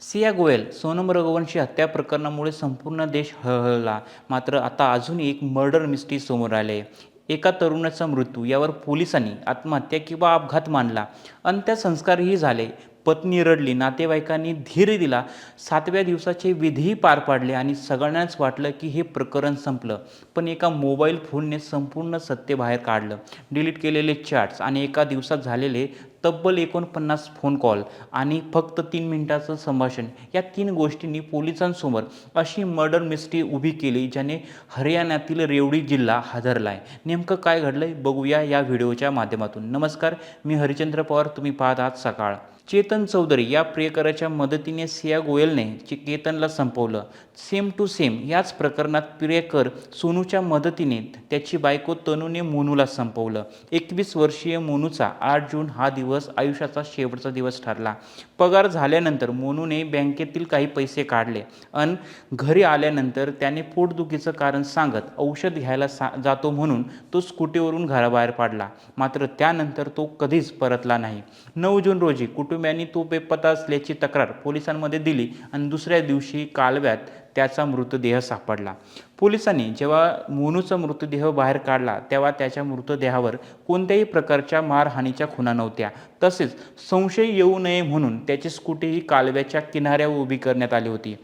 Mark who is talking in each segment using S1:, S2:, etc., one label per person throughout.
S1: सिया गोयल, सोनम रघुवंशी हत्या प्रकरणामुळे संपूर्ण देश हळहळला. मात्र आता अजून एक मर्डर मिस्ट्री समोर आले. एका तरुणाचा मृत्यू यावर पोलिसांनी आत्महत्या किंवा अपघात मानला. अंत्यसंस्कारही झाले. पत्नी रडली, नातेवाईकांनी धीर दिला. 7व्या दिवसाचे विधीही पार पाडले आणि सगळ्यांनाच वाटलं की हे प्रकरण संपलं. पण एका मोबाईल फोनने संपूर्ण सत्य बाहेर काढलं. डिलीट केलेले चॅट्स आणि एका दिवसात झालेले तब्बल 49 फोन कॉल आणि फक्त 3 मिनिटाचं संभाषण, या 3 गोष्टींनी पोलिसांसमोर अशी मर्डर मिस्ट्री उभी केली ज्याने हरियाणातील रेवडी जिल्हा हादरलाय. नेमकं काय घडलंय बघूया या व्हिडिओच्या माध्यमातून. नमस्कार, मी हरिचंद्र पवार. तुम्ही पाहत आहात सकाळ. चेतन चौधरी या प्रियकराच्या मदतीने सिया गोयलने केतनला संपवलं. सेम टू सेम याच प्रकरणात प्रियकर सोनूच्या मदतीने त्याची बायको तनूने मोनूला संपवलं. 21 वर्षीय मोनूचा 8 जून हा दिवस आयुष्याचा शेवटचा दिवस ठरला. पगार झाल्यानंतर मोनूने बँकेतील काही पैसे काढले आणि घरी आल्यानंतर त्याने पोटदुखीचं कारण सांगत औषध घ्यायला जातो म्हणून तो स्कूटीवरून घराबाहेर पडला. मात्र त्यानंतर तो कधीच परतला नाही. 9 जून रोजी कुटुंबियांनी तो बेपत्ता असल्याची तक्रार पोलिसांमध्ये दिली आणि दुसऱ्या दिवशी कालव्यात त्याचा मृतदेह सापडला. पोलिसांनी जेव्हा मोनूचा मृतदेह बाहेर काढला तेव्हा त्याच्या मृतदेहावर कोणत्याही प्रकारच्या मारहाणीच्या खुणा नव्हत्या. तसेच संशय येऊ नये म्हणून त्याची स्कूटीही कालव्याच्या किनाऱ्यावर उभी करण्यात आली होती.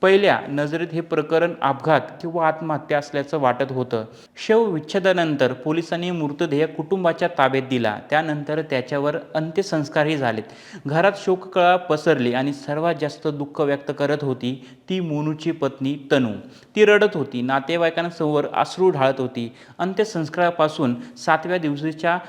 S1: पहिल्या नजरेत हे प्रकरण अपघात किंवा आत्महत्या असल्याचं वाटत होतं. शवविच्छेदनानंतर पोलिसांनी मृतदेह कुटुंबाच्या ताब्यात दिला. त्यानंतर त्याच्यावर अंत्यसंस्कारही झालेत. घरात शोककळा पसरली आणि सर्वात जास्त दुःख व्यक्त करत होती ती मोनूची पत्नी तनू. ती रडत होती, नातेवाईकांसमोर अश्रू ढाळत होती. अंत्यसंस्कारापासून 7व्या दिवशीच्या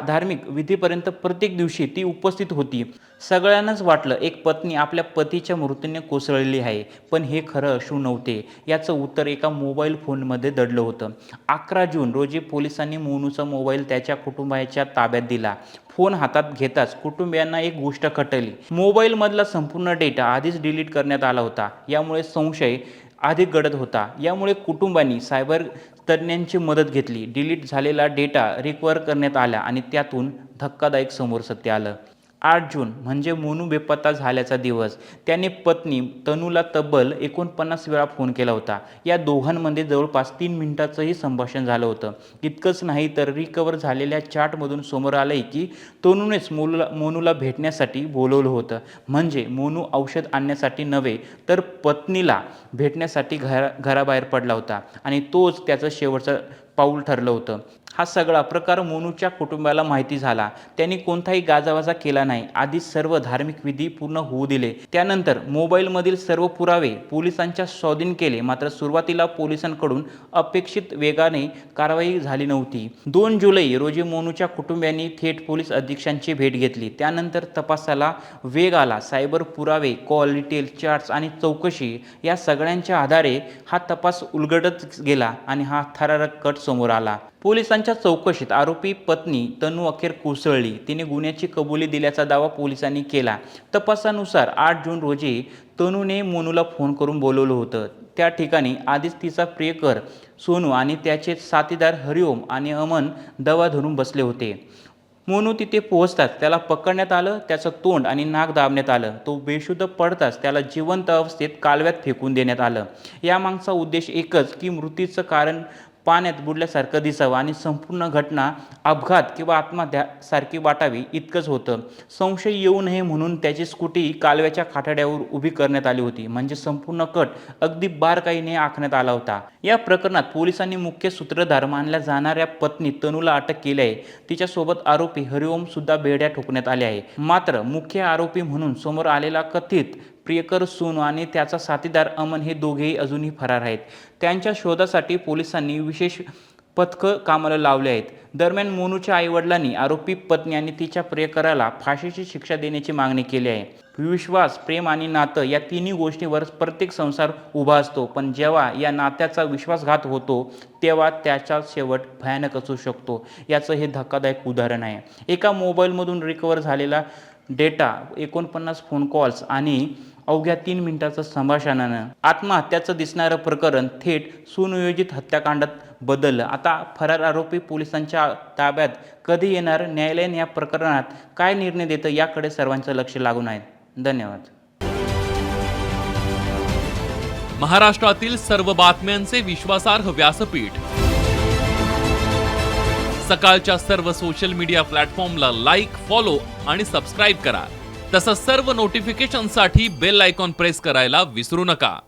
S1: धार्मिक विधीपर्यंत प्रत्येक दिवशी ती उपस्थित होती. सगळ्यांनाच वाटलं एक पत्नी आपल्या पतीच्या मृत्यूने कोसळली आहे. पण हे खरं अश्रू नव्हते. याचं उत्तर एका मोबाईल फोनमध्ये दडलं होतं. 11 जून रोजी पोलिसांनी मोनूचा मोबाईल त्याच्या कुटुंबाच्या ताब्यात दिला. फोन हातात घेताच कुटुंबियांना एक गोष्ट कळली. मोबाईलमधला संपूर्ण डेटा आधीच डिलीट करण्यात आला होता. यामुळे संशय अधिक गडद होता. यामुळे कुटुंबांनी सायबर तज्ज्ञांची मदत घेतली. डिलीट झालेला डेटा रिकव्हर करण्यात आला आणि त्यातून धक्कादायक समोर सत्य आलं. 8 जून म्हणजे मोनू बेपत्ता झाल्याचा दिवस. त्याने पत्नी तनूला तब्बल 49 वेळा फोन केला होता. या दोघांमध्ये जवळपास 3 मिनिटाचंही संभाषण झालं होतं. इतकंच नाही तर रिकव्हर झालेल्या चॅटमधून समोर आलंय की तनूनेच मोनूला भेटण्यासाठी बोलवलं होतं. म्हणजे मोनू औषध आणण्यासाठी नव्हे तर पत्नीला भेटण्यासाठी घराबाहेर पडला होता आणि तोच त्याचं शेवटचं पाऊल ठरलं होतं. हा सगळा प्रकार मोनूच्या कुटुंबाला माहिती झाला. त्यांनी कोणताही गाजावाजा केला नाही. आधी सर्व धार्मिक विधी पूर्ण होऊ दिले. त्यानंतर मोबाईलमधील सर्व पुरावे पोलिसांच्या स्वाधीन केले. मात्र सुरुवातीला पोलिसांकडून अपेक्षित वेगाने कारवाई झाली नव्हती. 2 जुलै रोजी मोनूच्या कुटुंबियांनी थेट पोलीस अधीक्षकांची भेट घेतली. त्यानंतर तपासाला वेग आला. सायबर पुरावे, कॉल डिटेल, चॅट्स आणि चौकशी या सगळ्यांच्या आधारे हा तपास उलगडत गेला आणि हा थरारक कट समोर आला. पोलिसांच्या चौकशीत आरोपी पत्नी तनू अखेर कोसळली. तिने गुन्ह्याची कबुली दिल्याचा दावा पोलिसांनी केला. तपासानुसार 8 जून रोजी तनूने मोनूला फोन करून बोलवलं होतं. त्या ठिकाणी आधीच तिचा प्रियकर सोनू आणि त्याचे साथीदार हरिओम आणि अमन दवा धरून बसले होते. मोनू तिथे पोहोचताच त्याला पकडण्यात आलं. त्याचं तोंड आणि नाक दाबण्यात आलं. तो बेशुद्ध पडताच त्याला जिवंत अवस्थेत कालव्यात फेकून देण्यात आलं. यामागचा उद्देश एकच की मृत्यूचं कारण पाण्यात बुडल्यासारखं दिसावं आणि संपूर्ण घटना अपघात किंवा आत्महत्यासारखी वाटावी इतकंच होतं. संशय येऊ नये म्हणून त्याची स्कूटी कालव्याच्या काठाड्यावर उभी करण्यात आली होती. म्हणजे संपूर्ण कट अगदी बारकाईने आखण्यात आला होता. या प्रकरणात पोलिसांनी मुख्य सूत्रधार मानल्या जाणाऱ्या पत्नी तनूला अटक केली आहे. तिच्यासोबत आरोपी हरिओम सुद्धा बेड्या ठोकण्यात आले आहे. मात्र मुख्य आरोपी म्हणून समोर आलेला कथित प्रियकर सोनू आणि त्याचा साथीदार अमन हे दोघेही अजूनही फरार आहेत. त्यांच्या शोधासाठी पोलिसांनी विशेष पथकं कामाला लावले आहेत. दरम्यान मोनूच्या आईवडिलांनी आरोपी पत्नी आणि तिच्या प्रियकराला फाशीची शिक्षा देण्याची मागणी केली आहे. विश्वास, प्रेम आणि नातं या तिन्ही गोष्टींवर प्रत्येक संसार उभा असतो. पण जेव्हा या नात्याचा विश्वासघात होतो तेव्हा त्याचा शेवट भयानक असू शकतो. याचं हे धक्कादायक उदाहरण आहे. एका मोबाईलमधून रिकव्हर झालेला डेटा, 49 फोन कॉल्स आणि अवघ्या 3 मिनिटाचं संभाषणानं आत्महत्याचं दिसणारं प्रकरण थेट सुनियोजित हत्याकांडात बदललं. आता फरार आरोपी पोलिसांच्या ताब्यात कधी येणार, न्यायालय या प्रकरणात काय निर्णय देतं याकडे सर्वांचं लक्ष लागून आहे. धन्यवाद.
S2: महाराष्ट्रातील सर्व बातम्यांचे विश्वासार्ह व्यासपीठ. सकाळच्या सर्व सोशल मीडिया प्लॅटफॉर्मला लाईक, फॉलो आणि सबस्क्राईब करा. तसंच सर्व नोटिफिकेशनसाठी बेल आयकॉन प्रेस करायला विसरू नका.